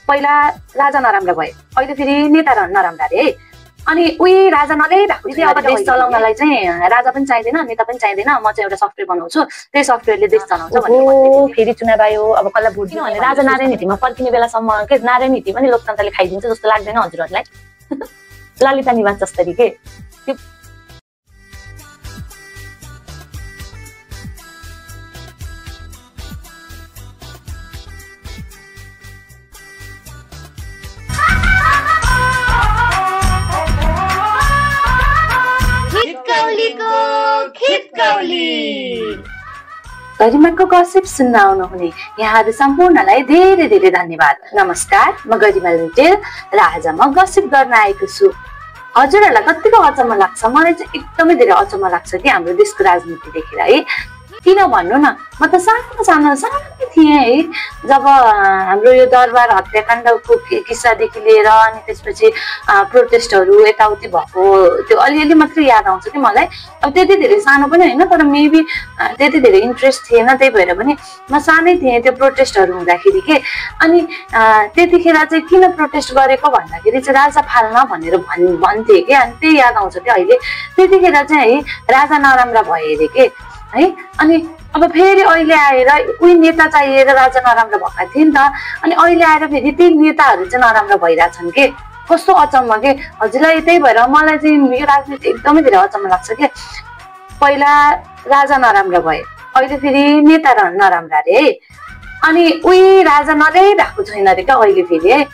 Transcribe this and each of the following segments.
पहिला राजा नराम्रा भए, अहिले फेरि नेता नराम्रा रे है। अनि उही राजा नलै भएको थियो। अब देश चलाउनलाई चाहिँ राजा पनि चाहिँदैन, नेता पनि चाहिँदैन, म चाहिँ एउटा सफ्टवेयर बनाउँछु, त्यही सफ्टवेयरले देश चलाउँछ भनेर फेरि चुनाव आयो। अब कसलाई भोट दिनु भने राजा नारायण नीतिमा पर्खिने बेलासम्म के नारायण नीति पनि लोकतन्त्रले खाइदिन्छ जस्तो लाग्दैन हजुरहरूलाई? ललिता निवास जस्तरी के त्यो गरिमाको गसिप सुन्न आउनुहुने यहाँहरू सम्पूर्णलाई धेरै धेरै धन्यवाद। नमस्कार, म गरिमा लुटेल र आज म गसिप गर्न आएको छु। हजुरहरूलाई कतिको अचम्म लाग्छ? मलाई चाहिँ एकदमै धेरै अचम्म लाग्छ कि हाम्रो देशको राजनीति देखेर है। किन भन्नु न, म त सानो थिएँ है जब हाम्रो यो दरबार हत्याकाण्डको किस्सादेखि लिएर अनि त्यसपछि प्रोटेस्टहरू यताउति भएको त्यो अलिअलि मात्रै याद आउँछ कि मलाई। अब त्यति धेरै सानो पनि होइन, तर मेबी त्यति धेरै इन्ट्रेस्ट थिएन, त्यही भएर पनि म सानै थिएँ त्यो प्रोटेस्टहरू हुँदाखेरि के। अनि त्यतिखेर चाहिँ किन प्रोटेस्ट गरेको भन्दाखेरि चाहिँ राजा फाल्न भनेर भन्थे कि, अनि त्यही याद आउँछ कि अहिले। त्यतिखेर चाहिँ है राजा नराम्रा भए अरे के है। अनि अब फेरि अहिले आएर उही नेता चाहिएर राजा नराम्रो भएका थिए नि त, अनि अहिले आएर फेरि ती नेताहरू चाहिँ नराम्रो भइरहेछन् के। कस्तो अचम्म के हजुरलाई। त्यही भएर मलाई चाहिँ यो राजनीति एकदमै धेरै अचम्म लाग्छ के। पहिला राजा नराम्रो भए, अहिले फेरि नेता नराम्रा रे है। अनि उही राजा नरै भएको छैन अरे क्या अहिले फेरि है।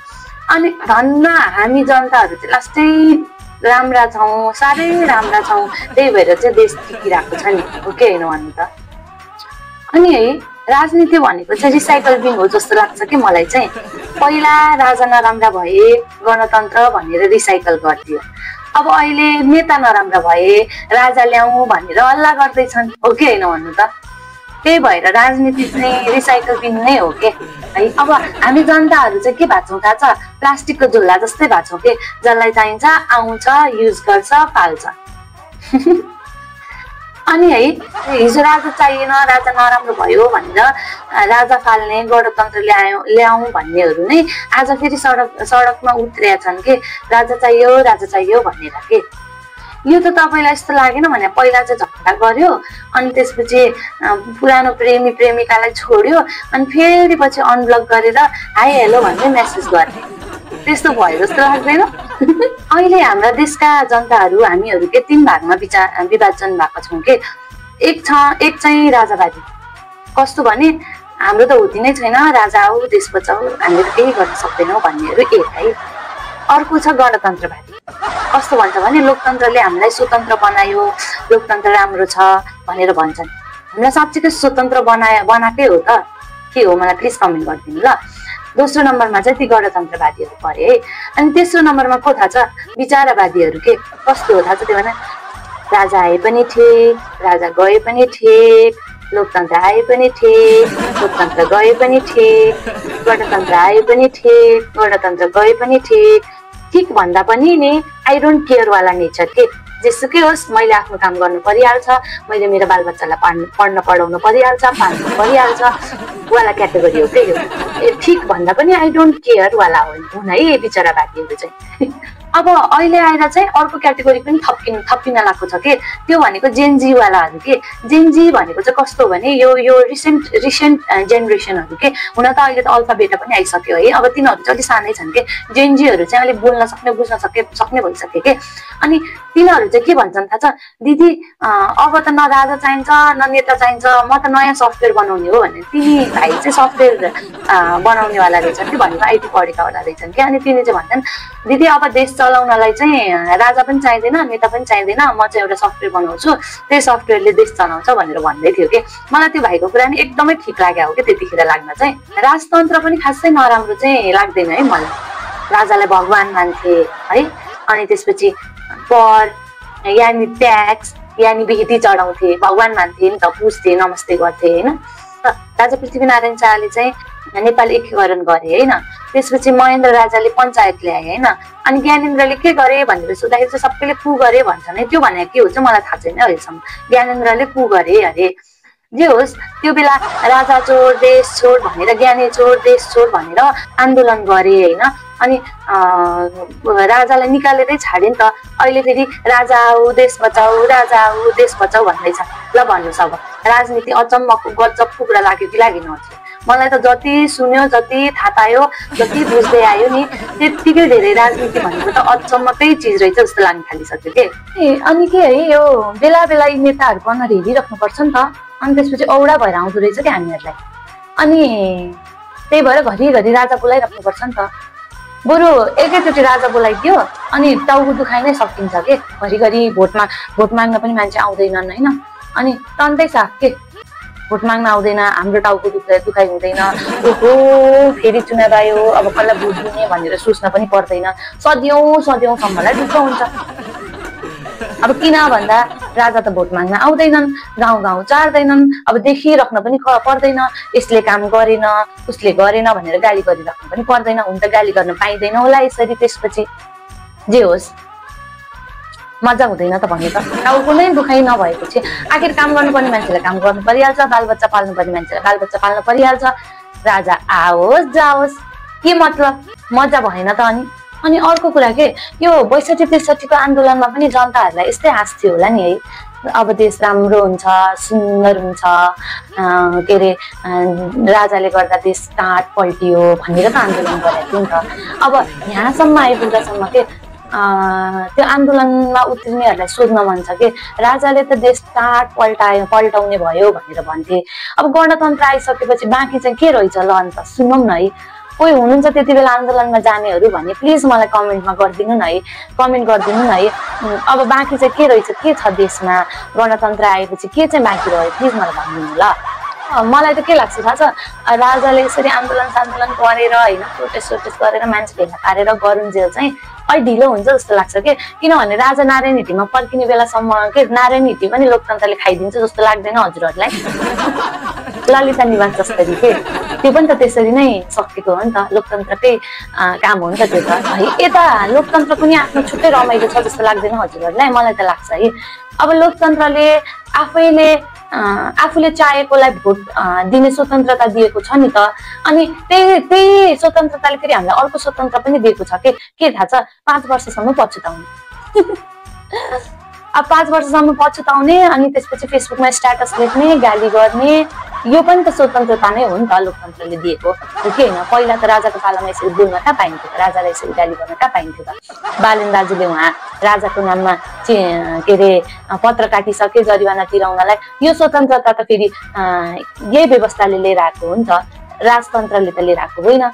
अनि धन्न हामी जनताहरू चाहिँ लास्टै राम्रा छौँ, साह्रै राम्रा छौँ, त्यही भएर चाहिँ देश टिकिरहेको छ नि, हो कि होइन भन्नु त। अनि है राजनीति भनेको चाहिँ रिसाइकल बिन हो जस्तो लाग्छ कि मलाई चाहिँ। पहिला राजा नराम्रा भए गणतन्त्र भनेर रिसाइकल गरिदियो, अब अहिले नेता नराम्रा भए राजा ल्याउँ भनेर हल्ला गर्दैछन्, हो कि होइन भन्नु त। त्यही भएर राजनीति चाहिँ रिसाइकल बिन नै हो के है। अब हामी जनताहरू चाहिँ के भएको छौँ थाहा छ? प्लास्टिकको झोला जस्तै भएको छौँ के, जसलाई चाहिन्छ आउँछ, युज गर्छ, फाल्छ। अनि है हिजो राजा चाहिएन, राजा नराम्रो भयो भनेर राजा फाल्ने, गणतन्त्र ल्याउँ भन्नेहरू नै आज फेरि सडकमा उत्रिया छन् के, राजा चाहियो भनेर के। यो त तपाईँलाई यस्तो लागेन भने पहिला चाहिँ झगडा गर्यो, अनि त्यसपछि पुरानो प्रेमी प्रेमिकालाई छोड्यो, अनि फेरि पछि अनब्लक गरेर हाई हेलो भन्दै मेसेज गर्ने, त्यस्तो भयो जस्तो लाग्दैन? अहिले हाम्रा देशका जनताहरू हामीहरू के तीन भागमा विभाजन भएको छौँ के। एक चाहिँ राजावादी, कस्तो भने हाम्रो त हुती नै छैन, राजा हो देश बचाऊ, हामीले त केही गर्न सक्दैनौँ भन्नेहरू एक है। अर्को छ गणतन्त्रवादी, कस्तो भन्छ भने लोकतन्त्रले हामीलाई स्वतन्त्र बनायो, लोकतन्त्र राम्रो छ भनेर भन्छन्। हामीलाई साँच्चीकै स्वतन्त्र बनाएकै हो त के हो? मलाई प्लिज कमेन्ट गरिदिनु ल। दोस्रो नम्बरमा चाहिँ ती गणतन्त्रवादीहरू परे है। अनि तेस्रो नम्बरमा को थाहा छ? विचारवादीहरू के। कस्तो हो थाहा छ त्यो भने? राजा आए पनि ठिक, राजा गए पनि ठिक, लोकतन्त्र आए पनि ठिक, लोकतन्त्र गए पनि ठिक, गणतन्त्र आए पनि ठिक, गणतन्त्र गए पनि ठिक, ठिक भन्दा पनि नि आई डोन्ट केयर वाला नेचर के। जेसुकै होस् मैले आफ्नो काम गर्नु परिहाल्छ, मैले मेरो बालबच्चालाई पढ्न पढाउनु परिहाल्छ, पाल्नु परिहाल्छ वाला क्याटेगोरी हो के यो। ठिक भन्दा पनि आई डोन्ट केयर वाला हुन् है विचारवादीहरू चाहिँ। अब अहिले आएर चाहिँ अर्को क्याटेगोरी पनि थपिन लागेको छ के, त्यो भनेको जेनजी वालाहरू के। जेनजी भनेको चाहिँ कस्तो भने यो रिसेन्ट जेनेरेसनहरू के। हुन त अहिले त अल्फा बेटा पनि आइसक्यो है, अब तिनीहरू चाहिँ अलिक सानै छन् के। जेनजीहरू चाहिँ अलिक बोल्न सक्ने बुझ्न सक्ने भइसक्यो के। अनि तिनीहरू चाहिँ के भन्छन् थाहा छ? दिदी अब त न राजा चाहिन्छ न नेता चाहिन्छ, म त नयाँ सफ्टवेयर बनाउने हो भने। तिनी भाइ चाहिँ सफ्टवेयर बनाउनेवाला रहेछन् कि, भनेको आइटी पढेकावाला रहेछन् कि। अनि तिनी चाहिँ भन्छन् दिदी अब देश चलाउनलाई चाहिँ राजा पनि चाहिँदैन, नेता पनि चाहिँदैन, म चाहिँ एउटा सफ्टवेयर बनाउँछु, त्यही सफ्टवेयरले देश चलाउँछ भनेर भन्दै थियो कि। मलाई त्यो भाइको कुरा नि एकदमै ठिक लाग्यो हो कि त्यतिखेर लाग्न चाहिँ। राजतन्त्र पनि खासै नराम्रो चाहिँ लाग्दैन है मलाई। राजालाई भगवान मान्थे है, अनि त्यसपछि कर यानि ट्याक्स यानि बिहिती चढाउँथे, भगवान मान्थे नि त, पुज्थे, नमस्ते गर्थे होइन। राजा पृथ्वीनारायण शाहले चाहिँ नेपाल एकीकरण गरे होइन। त्यसपछि महेन्द्र राजाले पञ्चायत ल्याए होइन। अनि ज्ञानेन्द्रले के गरे भनेर सोद्धाखेरि चाहिँ सबैले कु गरे भन्छन् है। त्यो भनेको के हो चाहिँ मलाई थाहा छैन अहिलेसम्म। ज्ञानेन्द्रले कु गरे अरे, जे होस् त्यो बेला राजा चोर देश छोड भनेर ज्ञानी चोर देश छोड भनेर आन्दोलन गरे होइन। अनि राजालाई निकालेरै छाडे नि त। अहिले फेरि राजा आऊ देश बचाऊ राजा आऊ देश बचाऊ भन्दैछ। ल भन्नुहोस् अब राजनीति अचम्मको गजबको कुरा लाग्यो कि लागेन? मलाई त जति सुन्यो जति थाहा पायो जति बुझ्दै आयो नि त्यतिकै धेरै राजनीति भनेको त अचम्मकै चिज रहेछ जस्तो लाग्न थालिसक्यो के। अनि के है यो बेला बेला यी नेताहरूको अनुहार हेरिराख्नुपर्छ नि त। अनि त्यसपछि औडा भएर आउँदो रहेछ कि हामीहरूलाई। अनि त्यही भएर घरिघरि राजा बोलाइराख्नुपर्छ नि त। बरु एकैचोटि राजा बोलाइदियो अनि टाउको दुखाइ नै सकिन्छ के। घरिघरि भोट माग्न पनि मान्छे आउँदैनन् होइन। अनि टन्टै साफ के भोट माग्न आउँदैन हाम्रो टाउको दुखाइ हुँदैन। ओहो फेरि चुनाव आयो अब कसलाई भोट दिने भनेर सोच्न पनि पर्दैन। सधैँसम्मलाई दुःख हुन्छ। अब किन भन्दा राजा त भोट माग्न आउँदैनन् गाउँ चार्दैनन्। अब देखिराख्न पनि पर्दैन यसले काम गरेन उसले गरेन भनेर गाली गरिराख्नु पनि पर्दैन। हुन त गाली गर्न पाइँदैन होला यसरी। त्यसपछि जे होस् मजा हुँदैन त भन्ने त। टाउको नै दुखाइ नभएपछि आखिर काम गर्नुपर्ने मान्छेलाई काम गर्नु परिहाल्छ। बालबच्चा पाल्नुपर्ने मान्छेलाई बालबच्चा पाल्नु परिहाल्छ। राजा आओस् जाओस् के मतलब मजा भएन त। अनि अर्को कुरा के यो 62-63को आन्दोलनमा पनि जनताहरूलाई यस्तै आश थियो होला नि है। अब देश राम्रो हुन्छ सुन्दर हुन्छ के अरे राजाले गर्दा देश टाट पल्टियो भनेर त आन्दोलन गरेको थियो नि त। अब यहाँसम्म आइपुग्दासम्म के त्यो आन्दोलनमा उत्रिनेहरूलाई सोध्न मन छ कि राजाले त देश टाट पल्टाउने भयो भनेर भन्थे। अब गणतन्त्र आइसकेपछि बाँकी चाहिँ के रहेछ ल अन्त सुनौँ न है। कोही हुनुहुन्छ त्यति बेला आन्दोलनमा जानेहरू भने प्लिज मलाई कमेन्टमा गरिदिनु न है। कमेन्ट गरिदिनु न है। अब बाँकी चाहिँ के रहेछ के छ देशमा गणतन्त्र आएपछि के चाहिँ बाँकी रह्यो प्लिज मलाई भनिदिनु ल। मलाई त के लाग्छ थाहा छ राजाले यसरी आन्दोलन गरेर होइन प्रोटेस्ट गरेर मान्छे भेला पारेर गरुन्जेल चाहिँ अलि ढिलो हुन्छ जस्तो लाग्छ के। किनभने राजा नारायण हिटीमा पर्किने बेलासम्म के नारायण हिटी पनि लोकतन्त्रले खाइदिन्छ जस्तो लाग्दैन हजुरहरूलाई? ललिता निवास जसरी के त्यो पनि त त्यसरी नै सकेको हो नि त। लोकतन्त्रकै काम हो नि त त्यो त है। यता लोकतन्त्र पनि आफ्नो छुट्टै रमाइलो छ जस्तो लाग्दैन हजुरहरूलाई? मलाई त लाग्छ है। अब लोकतन्त्रले आफूले चाहेकोलाई भोट दिने स्वतन्त्रता दिएको छ नि त। अनि त्यही स्वतन्त्रताले फेरि हामीलाई अर्को स्वतन्त्र पनि दिएको छ के थाहा छ? 5 वर्षसम्म पछुताउने। अब 5 वर्षसम्म पछुताउने अनि त्यसपछि फेसबुकमा स्ट्याटस लेख्ने गाली गर्ने यो पनि त स्वतन्त्रता नै हो नि त लोकतन्त्रले दिएको हो कि होइन? पहिला त राजाको पालामा यसरी बोल्न कहाँ पाइन्थ्यो त? राजालाई यसरी गाली गर्न कहाँ पाइन्थ्यो त? बालेन दाजुले उहाँ राजाको नाममा के अरे पत्र काटिसके जरिवाना तिराउनलाई। यो स्वतन्त्रता त फेरि यही व्यवस्थाले लिएर आएको हो नि त। राजतन्त्रले त लिएर आएको होइन।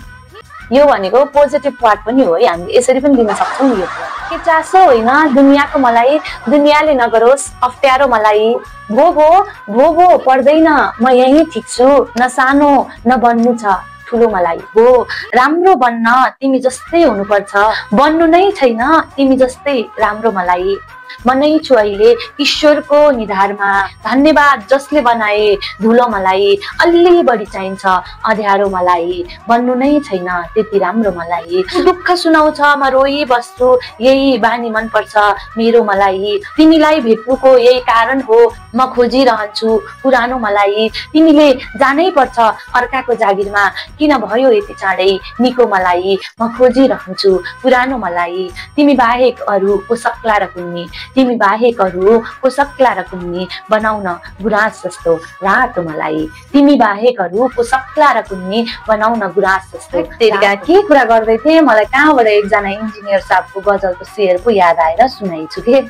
यो भनेको पोजिटिभ पार्ट पनि हो है। हामीले यसरी पनि दिन सक्छौँ नि। यो के चासो होइन दुनियाँको मलाई दुनियाँले नगरोस् अप्ठ्यारो मलाई। भो पर्दैन म यही ठिक छु न सानो न बन्नु छ ठुलो मलाई। हो राम्रो बन्न तिमी जस्तै हुनुपर्छ बन्नु नै छैन तिमी जस्तै राम्रो मलाई। म नै छु अहिले ईश्वरको निधारमा धन्यवाद जसले बनाए धुलो मलाई। अलि बढी चाहिन्छ अँध्यारो मलाई बन्नु नै छैन त्यति राम्रो मलाई। दुःख सुनाउँछ म रोइ बस्छु यही बानी मन पर्छ मेरो मलाई। तिमीलाई भेट्नुको यही कारण हो म खोजिरहन्छु पुरानो मलाई। तिमीले जानै पर्छ अर्काको जागिरमा किन भयो यति चाँडै निको मलाई। म खोजिरहन्छु पुरानो मलाई। तिमी बाहेक अरू को सक्ला र कुन्नी तिमी बाहेक अरू को सक्ला र कुन्नी बनाउन गुराँस जस्तो रातो मलाई। तिमी बाहेक अरू को सक्ला र कुन्नी बनाउन गुराँस जस्तो। तेरिका के कुरा गर्दै थिएँ मलाई कहाँबाट एकजना इन्जिनियर साहबको गजलको शेर पो याद आएर सुनाइछु के।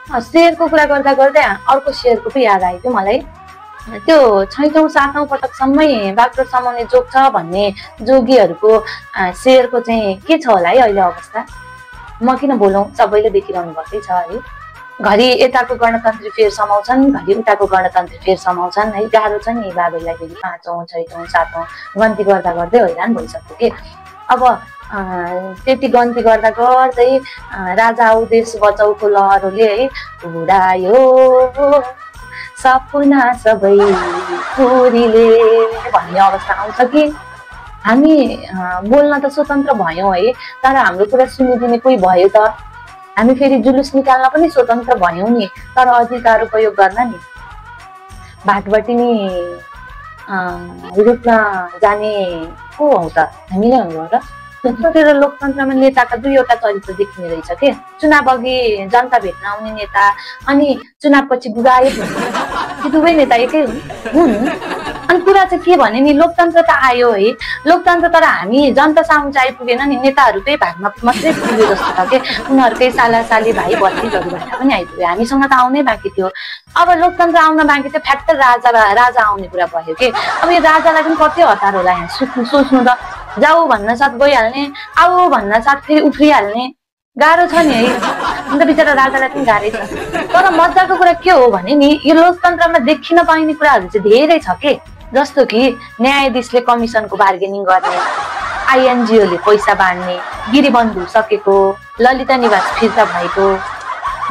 शेरको कुरा गर्दा गर्दै अर्को शेरको पो याद आयो त्यो मलाई। त्यो 6औं 7औं पटकसम्मै बाक्रो समाउने जोग छ भन्ने जोगीहरूको शेरको चाहिँ के छ होला है अहिले अवस्था? म किन बोलौँ सबैले देखिरहनु भएकै छ है। घरि यताको गणतन्त्र फेर समाउँछन् घरि उताको गणतन्त्र फेर समाउँछन् है। गाह्रो छ नि बाबुलाई फेरि 5औं 6औं 7औं गन्ती गर्दा गर्दै हैरान भइसक्यो कि। अब त्यति गन्ती गर्दा गर्दै राजा आऊ देश बचाउको लहरले है उडायो सपना सबै पुरीले भन्ने अवस्था आउँछ कि। हामी बोल्न त स्वतन्त्र भयौँ है तर हाम्रो कुरा सुनिदिने कोही भयो त? हामी फेरि जुलुस निकाल्न पनि स्वतन्त्र भयौँ नि तर अधिकार उपयोग गर्न नि भाटबाट नि रुट्न जाने को हौ त हामीले हो र तर लोकतन्त्रमा नेताका दुईवटा चरित्र देखिने रहेछ के चुनाव अघि जनता भेट्न आउने नेता अनि चुनावपछि गुगायब हुने ती दुवै नेता एकै हुन् अनि कुरा चाहिँ के भने नि लोकतन्त्र त आयो है लोकतन्त्र तर हामी जनता सामु चाहिँ आइपुगेन नि नेताहरूकै भागमा मात्रै पुग्यो जस्तो छ के उनीहरूकै साली भाइ भतिजहरूबाट पनि आइपुग्यो हामीसँग त आउनै बाँकी थियो अब लोकतन्त्र आउन बाँकी थियो फ्याक्ट राजा आउने कुरा भयो के अब यो राजालाई पनि कति हतार होला यहाँ सोच्नु त जाऊ भन्न साथ गइहाल्ने आऊ भन्न साथ फेरि उफ्रिहाल्ने गाह्रो छ नि है अन्त बिचरा राजालाई पनि गाह्रै छ तर मजाको कुरा के हो भने नि यो लोकतन्त्रमा देखिन पाइने कुराहरू चाहिँ धेरै छ के जस्तो कि न्यायाधीशले कमिसनको बार्गेनिङ गर्ने आइएनजिओले पैसा बाँड्ने गिरीबन्धु सकेको ललिता निवास फिर्ता भएको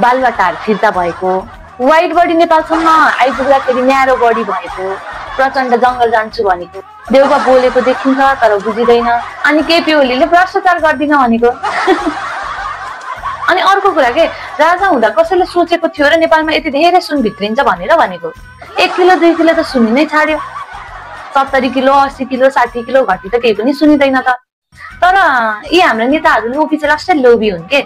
बालुवाटार फिर्ता भएको व्हाइट बडी नेपालसम्म आइपुग्दाखेरि न्यारो बडी भएको प्रचण्ड जङ्गल जान्छु भनेको देउबा बोलेको देखिन्छ तर बुझिँदैन अनि केपी ओलीले भ्रष्टाचार गर्दिन भनेको अनि अर्को कुरा के राजा हुँदा कसैले सोचेको थियो र नेपालमा यति धेरै सुन भित्रिन्छ भनेर भनेको 1 किलो 2 किलो त सुनि नै छाड्यो 70 किलो 80 किलो 60 किलो घटी त केही पनि सुनिँदैन त तर यी हाम्रो नेताहरू लोभी चाहिँ लास्टै लोभी हुन् के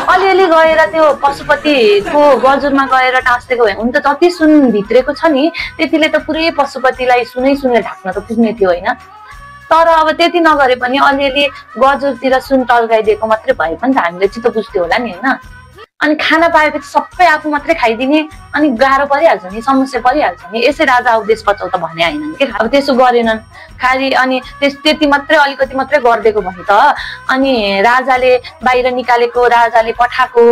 अलिअलि गएर त्यो पशुपतिको गजुरमा गएर टाँस्देको भए हुन त जति सुन भित्रेको छ नि त्यतिले त पुरै पशुपतिलाई सुनले ढाक्न त पुग्ने थियो होइन तर अब त्यति नगरे पनि अलिअलि गजुरतिर सुन टल्काइदिएको मात्रै भए पनि त हामीले चित्त बुझ्थ्यो होला नि होइन अनि खाना पाएपछि सबै आफू मात्रै खाइदिने अनि गाह्रो परिहाल्छ नि समस्या परिहाल्छ नि यसै राजा अब देश बचाउ त भने हैनन् के अब त्यसो गरेनन् खाली अनि त्यति मात्रै अलिकति मात्रै गर्देको भए त अनि राजाले बाहिर निकालेको राजाले पठाएको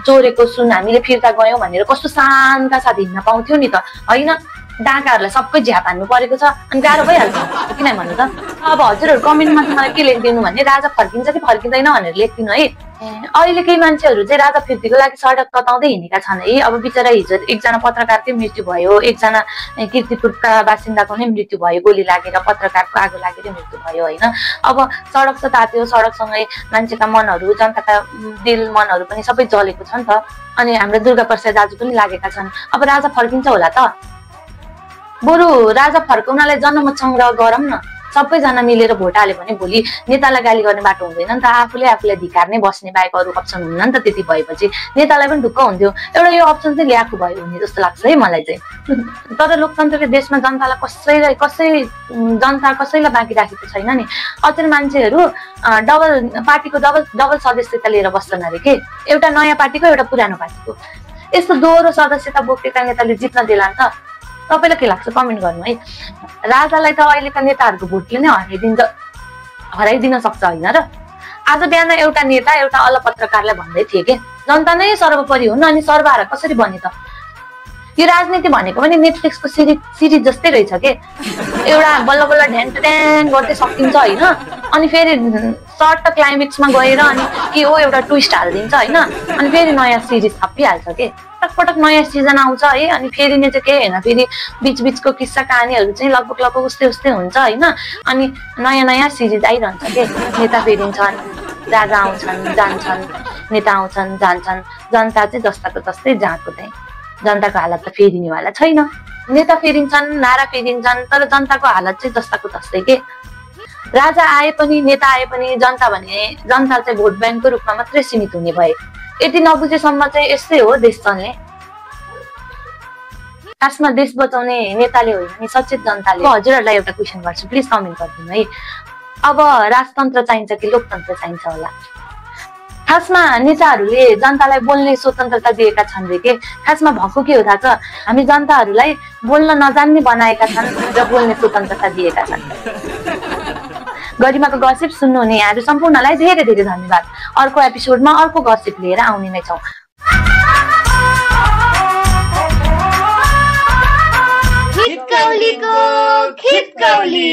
चोरेको सुन हामीले फिर्ता गयौं भनेर कस्तो शानका साथ हिँड्न पाउँथ्यो नि त हैन डाकाहरूलाई सबै झ्याप हान्नु परेको छ अनि गाह्रो भइहाल्छ किन भन्नु त अब हजुरहरू कमेन्टमा मलाई के लेखिदिनु भने राजा फर्किन्छ कि फर्किँदैन भनेर लेखिदिनु है अहिले केही मान्छेहरू चाहिँ राजा फिर्तीको लागि सडक तताउँदै हिँडेका छन् है अब बिचरा हिजो एकजना पत्रकारकै मृत्यु भयो एकजना कीर्तिपुरका बासिन्दाको नै मृत्यु भयो गोली लागेर पत्रकारको आगो लागेर मृत्यु भयो होइन अब सडक त तात्यो सडकसँगै मान्छेका मनहरू जनताका दिल मनहरू पनि सबै जलेको छ नि त अनि हाम्रो दुर्गा प्रसाद दाजु पनि लागेका छन् अब राजा फर्किन्छ होला त बरु राजा फर्काउनलाई जनमत संग्रह गरौँ न सबैजना मिलेर भोट हाल्यो भने भोलि नेतालाई गाली गर्ने बाटो हुँदैन नि त आफूले धिकार्ने बस्ने बाहेक अरू अप्सन हुन्न नि त त्यति भएपछि नेतालाई पनि ढुक्क हुन्थ्यो एउटा यो अप्सन चाहिँ ल्याएको भयो हुने जस्तो लाग्छ है मलाई चाहिँ तर लोकतन्त्रको देशमा जनतालाई जनता कसैलाई बाँकी राखेको छैन नि अचेल मान्छेहरू पार्टीको डबल सदस्यता लिएर बस्छन् अरे के एउटा नयाँ पार्टीको एउटा पुरानो पार्टीको यस्तो दोहोरो सदस्यता बोकेका नेताले जित्न देला नि त तपाईलाई के लाग्छ कमेन्ट गर्नु है राजालाई त अहिलेका नेताहरूको भोटले नै हराइदिन सक्छ होइन र आज बिहान एउटा नेता एउटा अलग पत्रकारलाई भन्दै थिए के जनता नै सर्वोपरि हुन् अनि सर्वहारा कसरी बने त यो राजनीति भनेको पनि नेटफ्लिक्सको सिरिज जस्तै रहेछ के एउटा बल्ल बल्ल ढ्यान गर्दै सकिन्छ होइन अनि फेरि सर्ट क्लाइमेक्समा गएर अनि के हो एउटा ट्विस्ट हालिदिन्छ होइन अनि फेरि नयाँ सिरिज थपिहाल्छ के पटक नयाँ सिजन आउँछ है अनि फेरि नै चाहिँ के होइन फेरि बीचको किस्सा कहानीहरू चाहिँ लगभग उस्तै हुन्छ होइन अनि नयाँ सिरिज आइरहन्छ के नेता फेरिन्छन् राजा आउँछन् जान्छन् नेता आउँछन् जान्छन् जनता चाहिँ जस्ताको जस्तै जहाँको त्यही जनताको हालत त फेरिनेवाला छैन नेता फेरिन्छन् नारा फेरिन्छन् तर जनताको हालत चाहिँ जस्ताको जस्तै के राजा आए पनि नेता आए पनि जनता चाहिँ भोट ब्याङ्कको रूपमा मात्रै सीमित हुने भए यति नबुझेसम्म चाहिँ यस्तै हो देश चल्ने खासमा देश बचाउने नेताले होइन नि सचेत जनताले हजुरहरूलाई एउटा क्वेसन गर्छु प्लिज कमेन्ट गरिदिनु है अब राजतन्त्र चाहिन्छ कि लोकतन्त्र चाहिन्छ होला खासमा नेताहरूले जनतालाई बोल्ने स्वतन्त्रता दिएका छन् रे के खासमा भएको के हो थाहा छ हामी जनताहरूलाई बोल्न नजान्ने बनाएका छन् र बोल्ने स्वतन्त्रता दिएका छन् गरिमाको गसिप सुन्नुहुने यहाँहरू सम्पूर्णलाई धेरै धेरै धन्यवाद अर्को एपिसोडमा अर्को गसिप लिएर आउने नै छौं खिटकौलीको खिटकौली